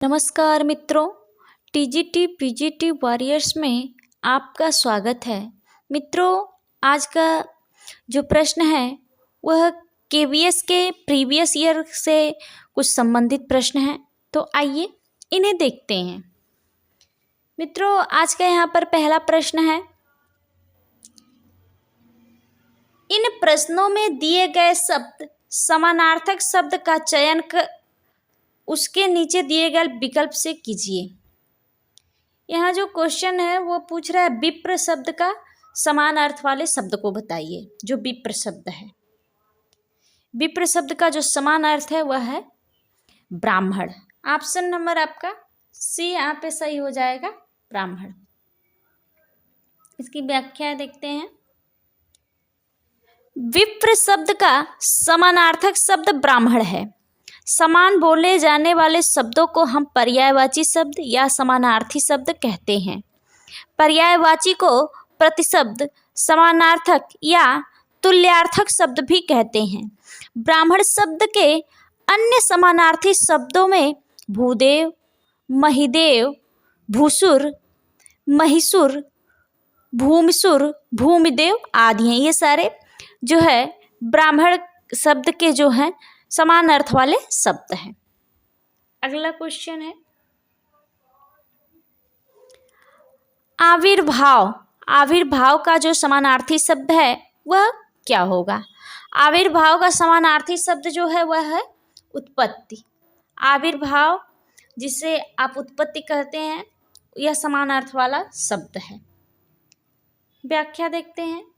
नमस्कार मित्रों, TGT PGT warriors में आपका स्वागत है। मित्रों, आज का जो प्रश्न है वह केवीएस के प्रीवियस ईयर से कुछ संबंधित प्रश्न हैं, तो आइए इन्हें देखते हैं। मित्रों, आज का यहाँ पर पहला प्रश्न है, इन प्रश्नों में दिए गए शब्द समानार्थक शब्द का चयन उसके नीचे दिए गए विकल्प से कीजिए। यहाँ जो क्वेश्चन है वो पूछ रहा है विप्र शब्द का समान अर्थ वाले शब्द को बताइए। जो विप्र शब्द है, विप्र शब्द का जो समान अर्थ है वह है ब्राह्मण। ऑप्शन नंबर आपका सी यहाँ पे सही हो जाएगा, ब्राह्मण। इसकी व्याख्या देखते हैं। विप्र शब्द का समानार्थक शब्द ब्राह्मण है। समान बोले जाने वाले शब्दों को हम पर्यायवाची शब्द या समानार्थी शब्द कहते हैं। पर्यायवाची को प्रतिशब्द, समानार्थक या तुल्यार्थक शब्द भी कहते हैं। ब्राह्मण शब्द के अन्य समानार्थी शब्दों में भूदेव, महिदेव, भूसुर, महिसुर, भूमिसुर, भूमिदेव आदि हैं। ये सारे जो है ब्राह्मण शब्द के जो हैं समान अर्थ वाले शब्द हैं। अगला क्वेश्चन है, आविर्भाव। आविर्भाव का जो समानार्थी शब्द है वह क्या होगा? आविर्भाव का समानार्थी शब्द जो है वह है उत्पत्ति। आविर्भाव जिसे आप उत्पत्ति कहते हैं, यह समान अर्थ वाला शब्द है। व्याख्या देखते हैं।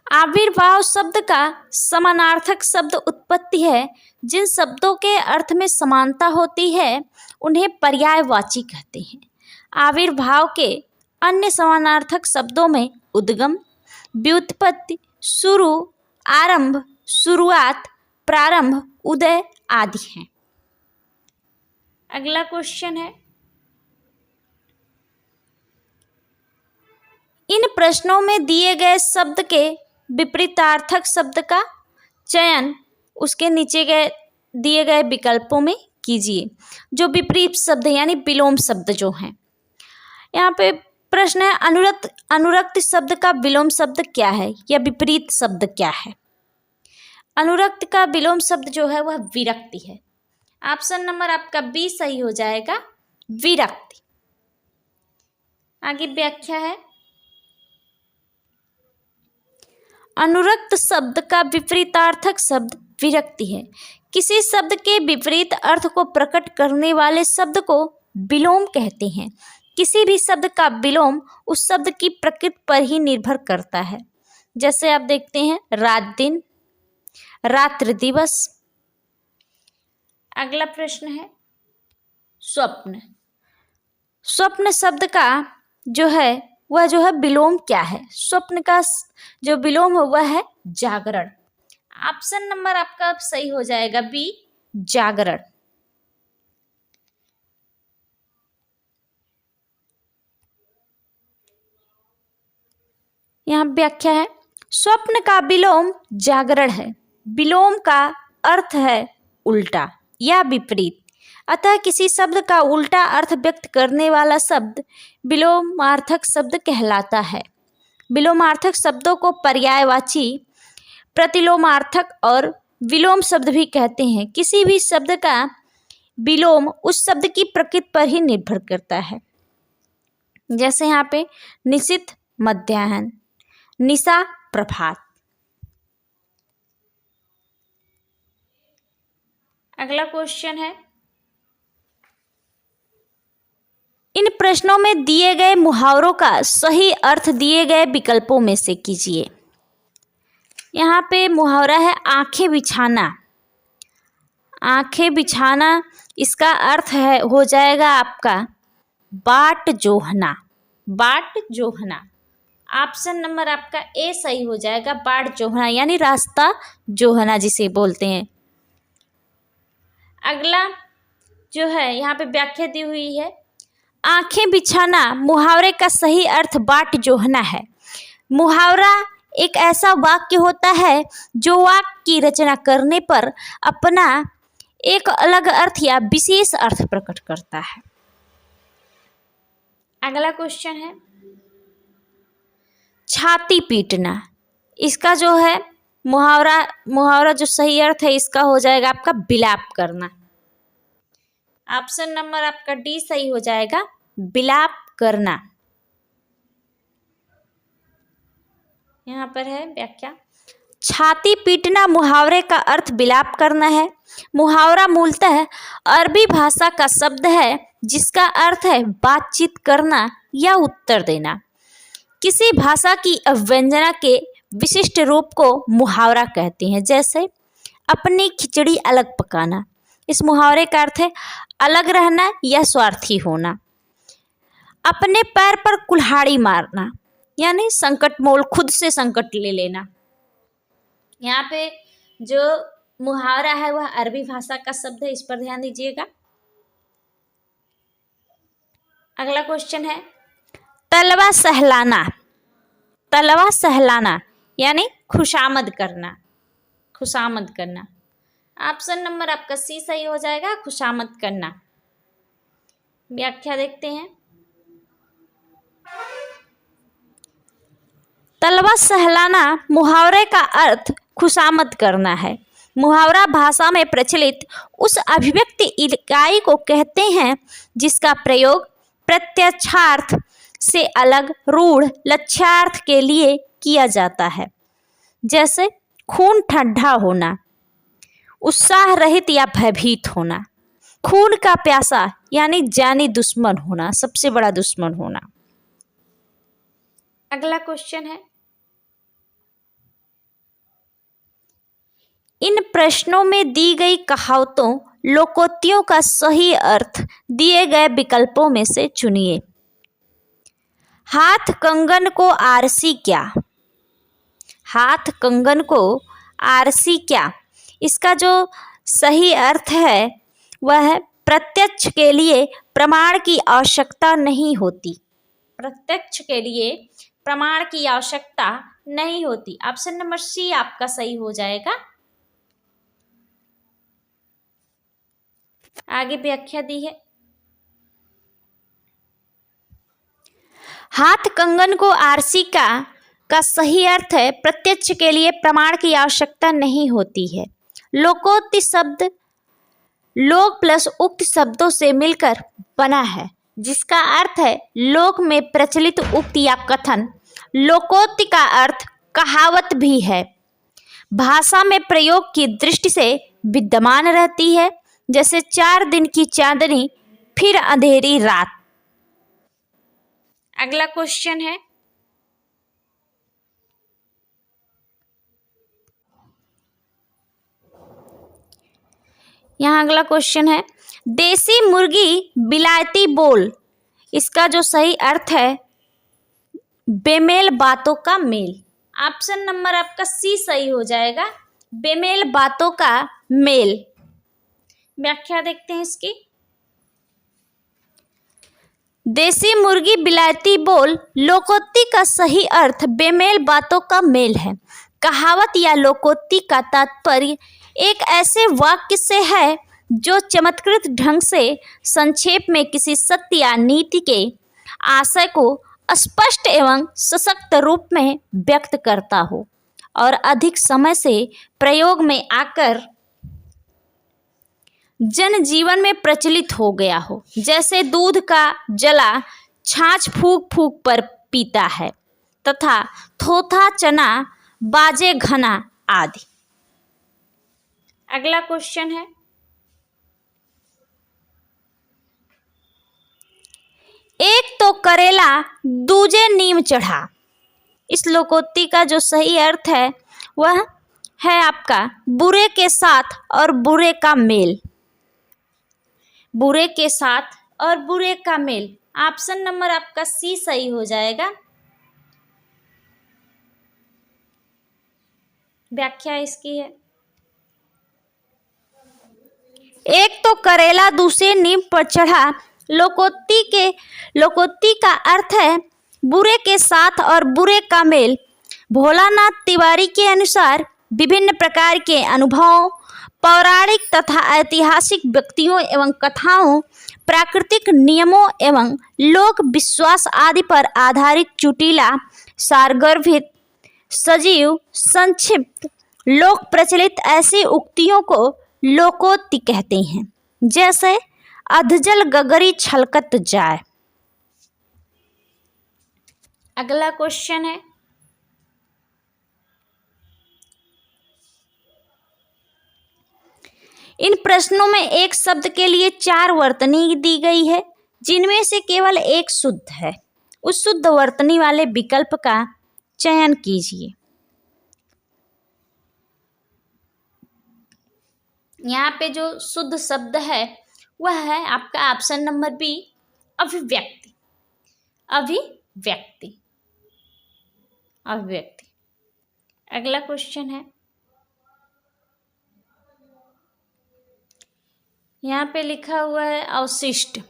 आविर्भाव शब्द का समानार्थक शब्द उत्पत्ति है। जिन शब्दों के अर्थ में समानता होती है उन्हें पर्यायवाची कहते हैं। आविर्भाव के अन्य समानार्थक शब्दों में उद्गम, व्युत्पत्ति, शुरू, आरंभ, शुरुआत, प्रारंभ, उदय आदि हैं। अगला क्वेश्चन है, इन प्रश्नों में दिए गए शब्द के विपरीतार्थक शब्द का चयन उसके नीचे दिए गए विकल्पों में कीजिए। जो विपरीत शब्द यानी विलोम शब्द जो हैं, यहाँ पे प्रश्न है अनुरक्त शब्द का विलोम शब्द क्या है या विपरीत शब्द क्या है? अनुरक्त का विलोम शब्द जो है वह विरक्ति है। ऑप्शन नंबर आपका बी सही हो जाएगा, विरक्ति। आगे व्याख्या है, अनुरक्त शब्द का विपरीतार्थक शब्द विरक्ति है। किसी शब्द के विपरीत अर्थ को प्रकट करने वाले शब्द को विलोम कहते हैं। किसी भी शब्द का विलोम उस शब्द की प्रकृति पर ही निर्भर करता है। जैसे आप देखते हैं रात दिन, रात्रि दिवस। अगला प्रश्न है, स्वप्न। स्वप्न शब्द का जो है वह जो है विलोम क्या है? स्वप्न का जो विलोम है वह है जागरण। ऑप्शन नंबर आपका अब सही हो जाएगा, बी, जागरण। यहाँ व्याख्या है, स्वप्न का विलोम जागरण है। विलोम का अर्थ है उल्टा या विपरीत। अतः किसी शब्द का उल्टा अर्थ व्यक्त करने वाला शब्द विलोमार्थक शब्द कहलाता है। विलोमार्थक शब्दों को पर्यायवाची, प्रतिलोमार्थक और विलोम शब्द भी कहते हैं। किसी भी शब्द का विलोम उस शब्द की प्रकृति पर ही निर्भर करता है। जैसे यहाँ पे निशित, मध्याह्न, निशा, प्रभात। अगला क्वेश्चन है, इन प्रश्नों में दिए गए मुहावरों का सही अर्थ दिए गए विकल्पों में से कीजिए। यहाँ पे मुहावरा है आंखें बिछाना। आंखें बिछाना, इसका अर्थ है हो जाएगा आपका बाट जोहना। बाट जोहना। ऑप्शन नंबर आपका ए सही हो जाएगा, बाट जोहना यानी रास्ता जोहना जिसे बोलते हैं। अगला जो है यहाँ पे व्याख्या दी हुई है, आंखें बिछाना मुहावरे का सही अर्थ बाट जोहना है। मुहावरा एक ऐसा वाक्य होता है जो वाक्य की रचना करने पर अपना एक अलग अर्थ या विशेष अर्थ प्रकट करता है। अगला क्वेश्चन है छाती पीटना। इसका जो है मुहावरा जो सही अर्थ है इसका हो जाएगा आपका विलाप करना। ऑप्शन नंबर आपका डी सही हो जाएगा, विलाप करना। यहाँ पर है व्याख्या, छाती पीटना मुहावरे का अर्थ विलाप करना है। मुहावरा मूलतः अरबी भाषा का शब्द है जिसका अर्थ है बातचीत करना या उत्तर देना। किसी भाषा की अवव्यंजना के विशिष्ट रूप को मुहावरा कहते हैं, जैसे अपनी खिचड़ी अलग पकाना। इस मुहावरे का अर्थ है अलग रहना या स्वार्थी होना। अपने पैर पर कुल्हाड़ी मारना यानी संकट मोल, खुद से संकट ले लेना। यहाँ पे जो मुहावरा है वह अरबी भाषा का शब्द है, इस पर ध्यान दीजिएगा। अगला क्वेश्चन है तलवा सहलाना। तलवा सहलाना यानी खुशामद करना, खुशामद करना। ऑप्शन नंबर आपका सी सही हो जाएगा, खुशामद करना। व्याख्या देखते हैं। तलवा सहलाना मुहावरे का अर्थ खुशामद करना है। मुहावरा भाषा में प्रचलित उस अभिव्यक्ति इकाई को कहते हैं जिसका प्रयोग प्रत्यक्षार्थ से अलग रूढ़ लक्ष्यार्थ के लिए किया जाता है, जैसे खून ठंडा होना, उत्साह रहित या भयभीत होना, खून का प्यासा यानी जानी दुश्मन होना, सबसे बड़ा दुश्मन होना। अगला क्वेश्चन है इन प्रश्नों में दी गई कहावतों लोकोक्तियों का सही अर्थ दिए गए विकल्पों में से चुनिए। हाथ कंगन को आरसी क्या। हाथ कंगन को आरसी क्या, इसका जो सही अर्थ है वह है प्रत्यक्ष के लिए प्रमाण की आवश्यकता नहीं होती। प्रत्यक्ष के लिए प्रमाण की आवश्यकता नहीं होती। ऑप्शन नंबर सी आपका सही हो जाएगा। आगे व्याख्या दी है, हाथ कंगन को आरसी का सही अर्थ है प्रत्यक्ष के लिए प्रमाण की आवश्यकता नहीं होती है। लोकोक्ति शब्द लोक प्लस उक्त शब्दों से मिलकर बना है, जिसका अर्थ है लोक में प्रचलित उक्ति या कथन। लोकोक्ति का अर्थ कहावत भी है, भाषा में प्रयोग की दृष्टि से विद्यमान रहती है, जैसे 4 दिन की चांदनी फिर अंधेरी रात। अगला क्वेश्चन है यहाँ अगला क्वेश्चन है देसी मुर्गी बिलायती बोल। इसका जो सही अर्थ है बेमेल बातों का मेल। ऑप्शन नंबर आपका सी सही हो जाएगा, बेमेल बातों का मेल। व्याख्या देखते हैं इसकी। देसी मुर्गी बिलायती बोल लोकोक्ति का सही अर्थ बेमेल बातों का मेल है। कहावत या लोकोक्ति का तात्पर्य एक ऐसे वाक्य से है जो चमत्कृत ढंग से संक्षेप में किसी सत्य या नीति के आशय को स्पष्ट एवं सशक्त रूप में व्यक्त करता हो और अधिक समय से प्रयोग में आकर जनजीवन में प्रचलित हो गया हो, जैसे दूध का जला छाछ फूक फूक पर पीता है तथा थोथा चना बाजे घना आदि। अगला क्वेश्चन है एक तो करेला दूजे नीम चढ़ा। इस लोकोक्ति का जो सही अर्थ है वह है आपका बुरे के साथ और बुरे का मेल। बुरे के साथ और बुरे का मेल। ऑप्शन नंबर आपका सी सही हो जाएगा। व्याख्या इसकी है एक तो करेला दूसरे नीम पर चढ़ा। लोकोक्ति का अर्थ है बुरे के साथ और बुरे का मेल। भोलानाथ तिवारी के अनुसार विभिन्न प्रकार के अनुभवों पौराणिक तथा ऐतिहासिक व्यक्तियों एवं कथाओं, प्राकृतिक नियमों एवं लोक विश्वास आदि पर आधारित चुटीला, सारगर्भित, सजीव, संक्षिप्त, लोक प्रचलित ऐसी उक्तियों को लोकोक्ति कहते हैं। जैसे अधजल गगरी छलकत जाए। अगला क्वेश्चन है, इन प्रश्नों में एक शब्द के लिए 4 वर्तनी दी गई है, जिनमें से केवल एक शुद्ध है। उस शुद्ध वर्तनी वाले विकल्प का चयन कीजिए। यहाँ पे जो शुद्ध शब्द है वह है आपका ऑप्शन नंबर बी, अभिव्यक्ति। अभिव्यक्ति, अभिव्यक्ति। अगला क्वेश्चन है, यहाँ पे लिखा हुआ है अवशिष्ट।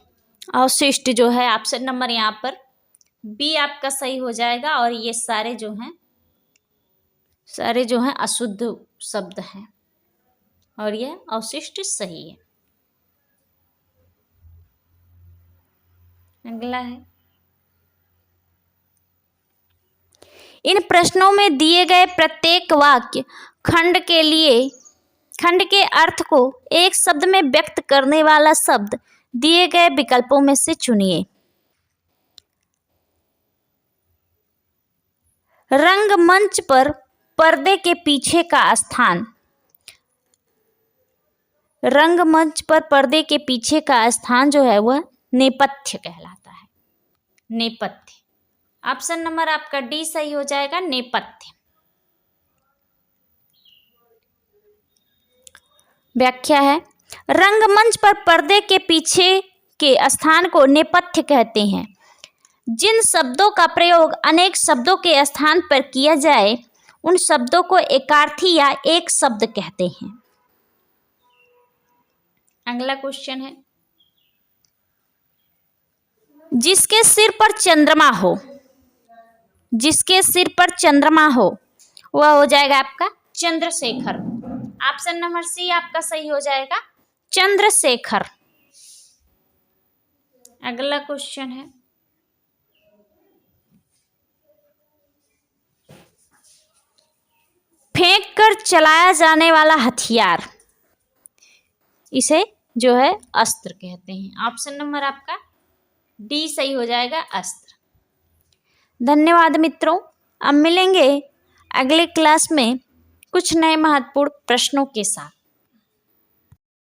अवशिष्ट जो है ऑप्शन नंबर यहाँ पर बी आपका सही हो जाएगा, और ये सारे जो हैं अशुद्ध शब्द हैं, और यह अवशिष्ट सही है। अगला है, इन प्रश्नों में दिए गए प्रत्येक वाक्य खंड के अर्थ को एक शब्द में व्यक्त करने वाला शब्द दिए गए विकल्पों में से चुनिए। रंगमंच पर पर्दे के पीछे का स्थान। रंगमंच पर पर्दे के पीछे का स्थान जो है वह नेपथ्य कहलाता है। नेपथ्य, ऑप्शन नंबर आपका डी सही हो जाएगा, नेपथ्य। व्याख्या है, रंगमंच पर पर्दे के पीछे के स्थान को नेपथ्य कहते हैं। जिन शब्दों का प्रयोग अनेक शब्दों के स्थान पर किया जाए उन शब्दों को एकार्थी या एक शब्द कहते हैं। अगला क्वेश्चन है, जिसके सिर पर चंद्रमा हो, जिसके सिर पर चंद्रमा हो वह हो जाएगा आपका चंद्रशेखर। ऑप्शन नंबर सी आपका सही हो जाएगा, चंद्रशेखर। अगला क्वेश्चन है, फेंक कर चलाया जाने वाला हथियार, इसे जो है अस्त्र कहते हैं। ऑप्शन नंबर आपका डी सही हो जाएगा, अस्त्र। धन्यवाद मित्रों, अब मिलेंगे अगले क्लास में कुछ नए महत्वपूर्ण प्रश्नों के साथ।